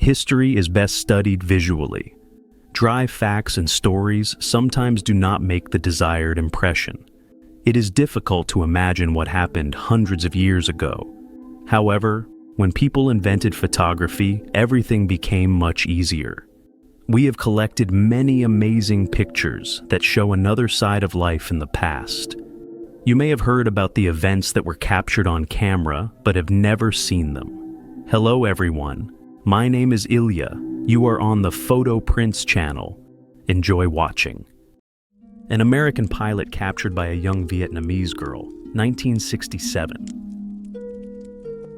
History is best studied visually. Dry facts and stories sometimes do not make the desired impression. It is difficult to imagine what happened hundreds of years ago. However, when people invented photography, everything became much easier. We have collected many amazing pictures that show another side of life in the past. You may have heard about the events that were captured on camera, but have never seen them. Hello everyone, my name is Ilya. You are on the Photo Prince channel. Enjoy watching. An American pilot captured by a young Vietnamese girl, 1967.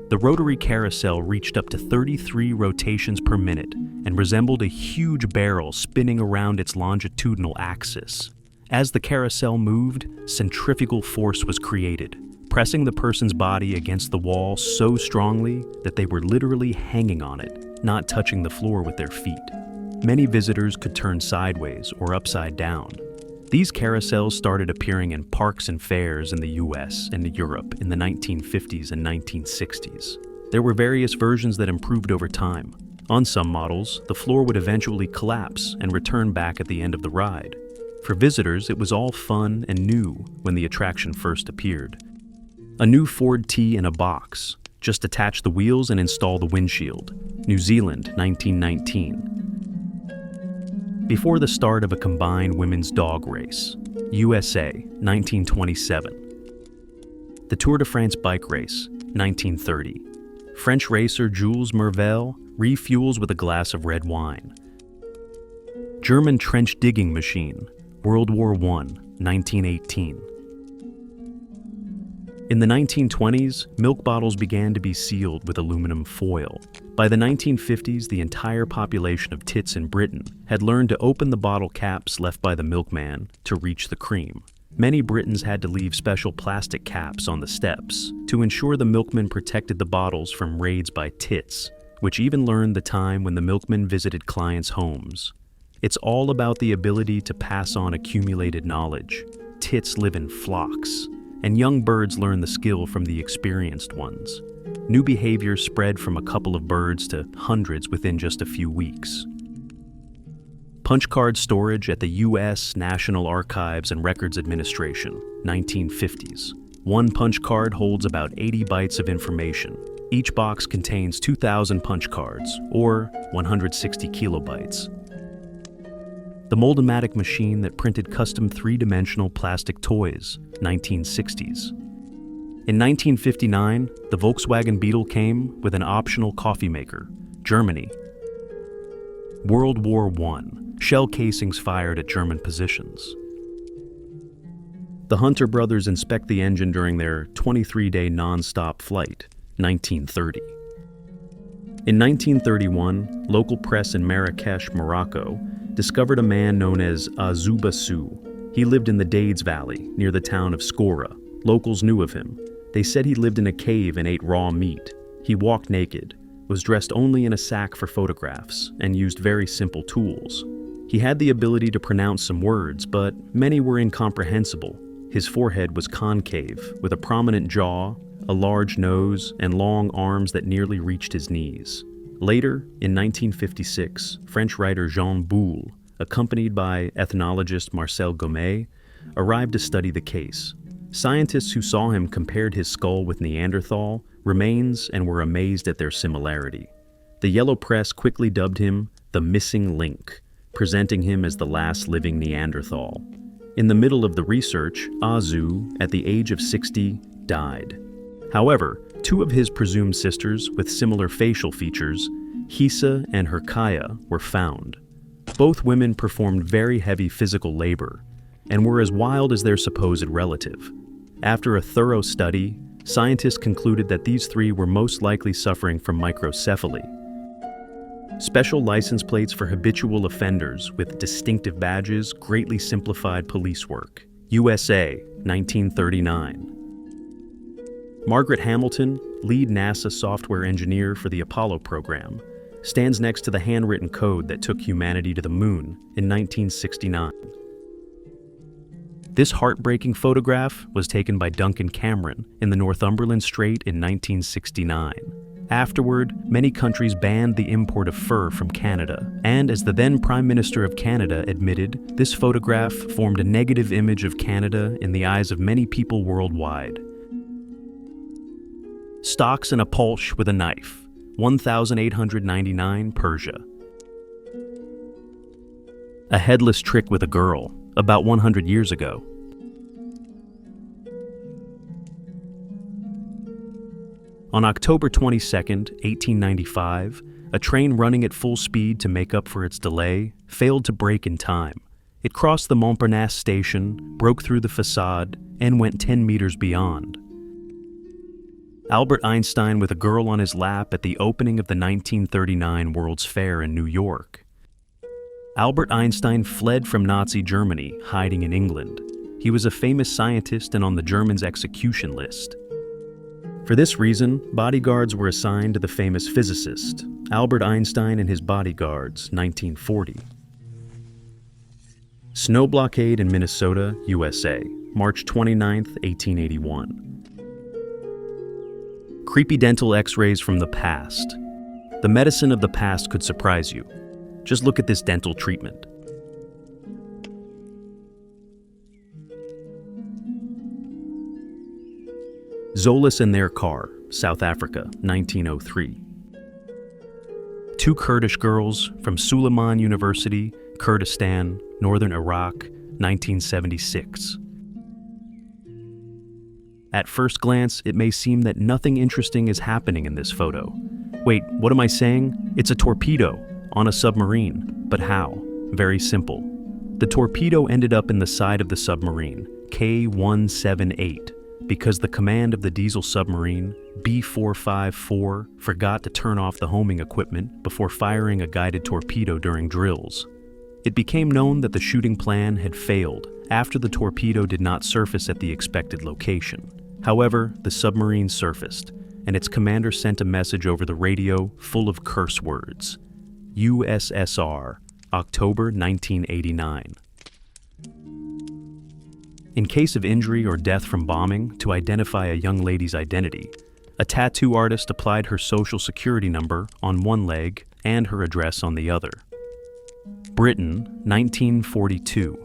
The rotary carousel reached up to 33 rotations per minute and resembled a huge barrel spinning around its longitudinal axis. As the carousel moved, centrifugal force was created, pressing the person's body against the wall so strongly that they were literally hanging on it, not touching the floor with their feet. Many visitors could turn sideways or upside down. These carousels started appearing in parks and fairs in the US and Europe in the 1950s and 1960s. There were various versions that improved over time. On some models, the floor would eventually collapse and return back at the end of the ride. For visitors, it was all fun and new when the attraction first appeared. A new Ford T in a box. Just attach the wheels and install the windshield. New Zealand, 1919. Before the start of a combined women's dog race. USA, 1927. The Tour de France bike race, 1930. French racer Jules Mervel refuels with a glass of red wine. German trench digging machine, World War I, 1918. In the 1920s, milk bottles began to be sealed with aluminum foil. By the 1950s, the entire population of tits in Britain had learned to open the bottle caps left by the milkman to reach the cream. Many Britons had to leave special plastic caps on the steps to ensure the milkman protected the bottles from raids by tits, which even learned the time when the milkman visited clients' homes. It's all about the ability to pass on accumulated knowledge. Tits live in flocks, and young birds learn the skill from the experienced ones. New behaviors spread from a couple of birds to hundreds within just a few weeks. Punch card storage at the U.S. National Archives and Records Administration, 1950s. One punch card holds about 80 bytes of information. Each box contains 2,000 punch cards, or 160 kilobytes. The Mold-O-Matic machine that printed custom three-dimensional plastic toys, 1960s. In 1959, the Volkswagen Beetle came with an optional coffee maker, Germany. World War I, shell casings fired at German positions. The Hunter brothers inspect the engine during their 23-day non-stop flight, 1930. In 1931, local press in Marrakesh, Morocco, discovered a man known as Azubasu. He lived in the Dades Valley, near the town of Skora. Locals knew of him. They said he lived in a cave and ate raw meat. He walked naked, was dressed only in a sack for photographs, and used very simple tools. He had the ability to pronounce some words, but many were incomprehensible. His forehead was concave, with a prominent jaw, a large nose, and long arms that nearly reached his knees. Later, in 1956, French writer Jean Boulle, accompanied by ethnologist Marcel Gomez, arrived to study the case. Scientists who saw him compared his skull with Neanderthal remains and were amazed at their similarity. The yellow press quickly dubbed him the missing link, presenting him as the last living Neanderthal. In the middle of the research, Azu, at the age of 60, died. However, two of his presumed sisters with similar facial features, Hisa and Herkaya, were found. Both women performed very heavy physical labor and were as wild as their supposed relative. After a thorough study, scientists concluded that these three were most likely suffering from microcephaly. Special license plates for habitual offenders with distinctive badges greatly simplified police work. USA, 1939. Margaret Hamilton, lead NASA software engineer for the Apollo program, stands next to the handwritten code that took humanity to the moon in 1969. This heartbreaking photograph was taken by Duncan Cameron in the Northumberland Strait in 1969. Afterward, many countries banned the import of fur from Canada, and as the then Prime Minister of Canada admitted, this photograph formed a negative image of Canada in the eyes of many people worldwide. Stocks in a Polsh with a knife, 1899, Persia. A headless trick with a girl, about 100 years ago. On October 22, 1895, a train running at full speed to make up for its delay failed to brake in time. It crossed the Montparnasse station, broke through the facade, and went 10 meters beyond. Albert Einstein with a girl on his lap at the opening of the 1939 World's Fair in New York. Albert Einstein fled from Nazi Germany, hiding in England. He was a famous scientist and on the Germans' execution list. For this reason, bodyguards were assigned to the famous physicist, Albert Einstein and his bodyguards, 1940. Snow blockade in Minnesota, USA, March 29, 1881. Creepy dental x-rays from the past. The medicine of the past could surprise you. Just look at this dental treatment. Zolas and their car, South Africa, 1903. Two Kurdish girls from Suleiman University, Kurdistan, northern Iraq, 1976. At first glance, it may seem that nothing interesting is happening in this photo. Wait, what am I saying? It's a torpedo on a submarine. But how? Very simple. The torpedo ended up in the side of the submarine, K-178, because the command of the diesel submarine, B-454, forgot to turn off the homing equipment before firing a guided torpedo during drills. It became known that the shooting plan had failed after the torpedo did not surface at the expected location. However, the submarine surfaced, and its commander sent a message over the radio full of curse words. USSR, October 1989. In case of injury or death from bombing, to identify a young lady's identity, a tattoo artist applied her social security number on one leg and her address on the other. Britain, 1942.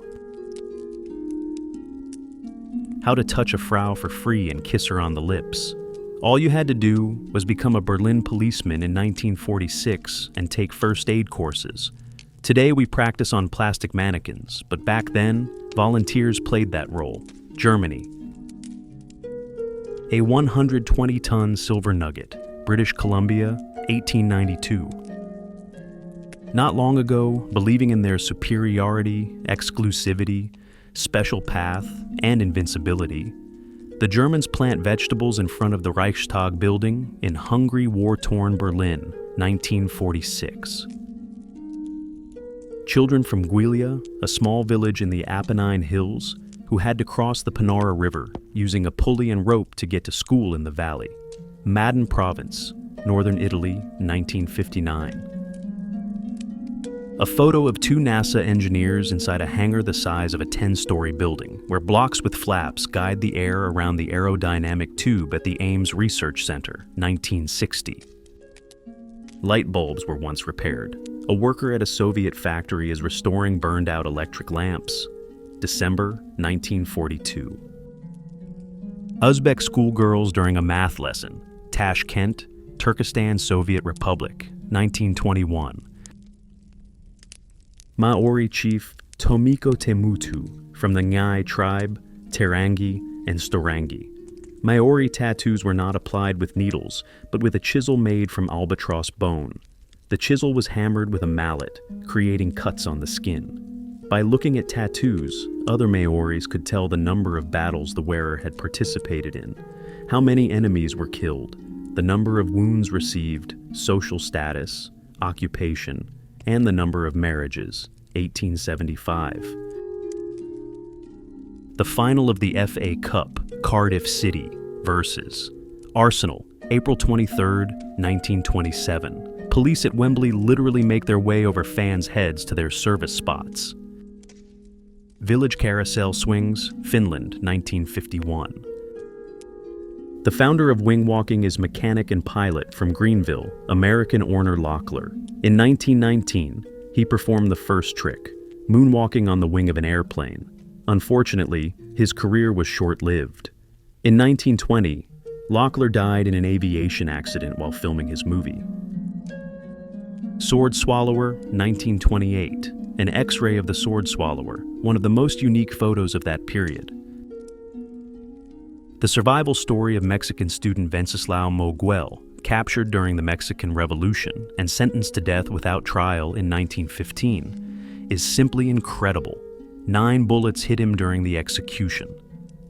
How to touch a Frau for free and kiss her on the lips. All you had to do was become a Berlin policeman in 1946 and take first aid courses. Today we practice on plastic mannequins, but back then, volunteers played that role. Germany. A 120-ton silver nugget, British Columbia, 1892. Not long ago, believing in their superiority, exclusivity, special path, and invincibility, the Germans plant vegetables in front of the Reichstag building in hungry, war-torn Berlin, 1946. Children from Guilia, a small village in the Apennine Hills, who had to cross the Panara River using a pulley and rope to get to school in the valley. Madden Province, northern Italy, 1959. A photo of two NASA engineers inside a hangar the size of a 10-story building, where blocks with flaps guide the air around the aerodynamic tube at the Ames Research Center, 1960. Light bulbs were once repaired. A worker at a Soviet factory is restoring burned-out electric lamps. December 1942. Uzbek schoolgirls during a math lesson. Tashkent, Turkestan Soviet Republic, 1921. Maori chief Tomiko Temutu from the Ngai tribe, Terangi, and Storangi. Maori tattoos were not applied with needles, but with a chisel made from albatross bone. The chisel was hammered with a mallet, creating cuts on the skin. By looking at tattoos, other Maoris could tell the number of battles the wearer had participated in, how many enemies were killed, the number of wounds received, social status, occupation, and the number of marriages, 1875. The final of the FA Cup, Cardiff City, versus Arsenal, April 23, 1927. Police at Wembley literally make their way over fans' heads to their service spots. Village Carousel Swings, Finland, 1951. The founder of wing walking is mechanic and pilot from Greenville, American Orner Locklear. In 1919, he performed the first trick, moonwalking on the wing of an airplane. Unfortunately, his career was short-lived. In 1920, Locklear died in an aviation accident while filming his movie. Sword Swallower, 1928, an X-ray of the sword swallower, one of the most unique photos of that period. The survival story of Mexican student Venceslao Moguel, captured during the Mexican Revolution and sentenced to death without trial in 1915, is simply incredible. 9 bullets hit him during the execution.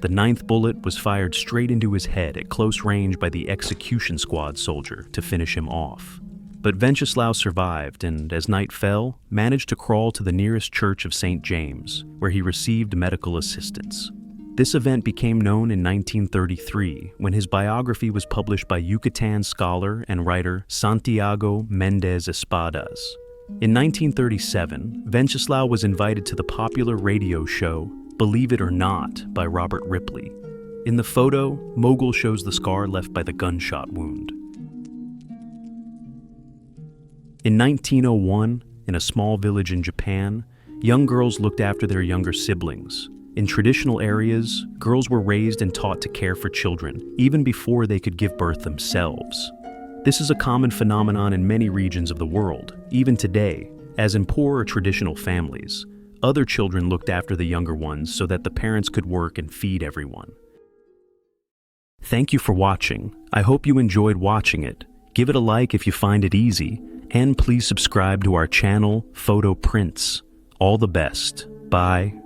The 9th bullet was fired straight into his head at close range by the execution squad soldier to finish him off. But Venceslao survived and, as night fell, managed to crawl to the nearest church of St. James, where he received medical assistance. This event became known in 1933 when his biography was published by Yucatan scholar and writer Santiago Mendez Espadas. In 1937, Venceslao was invited to the popular radio show Believe It or Not by Robert Ripley. In the photo, Mogul shows the scar left by the gunshot wound. In 1901, in a small village in Japan, young girls looked after their younger siblings. In traditional areas, girls were raised and taught to care for children, even before they could give birth themselves. This is a common phenomenon in many regions of the world, even today, as in poorer traditional families. Other children looked after the younger ones so that the parents could work and feed everyone. Thank you for watching. I hope you enjoyed watching it. Give it a like if you find it easy, and please subscribe to our channel, Photo Prints. All the best. Bye.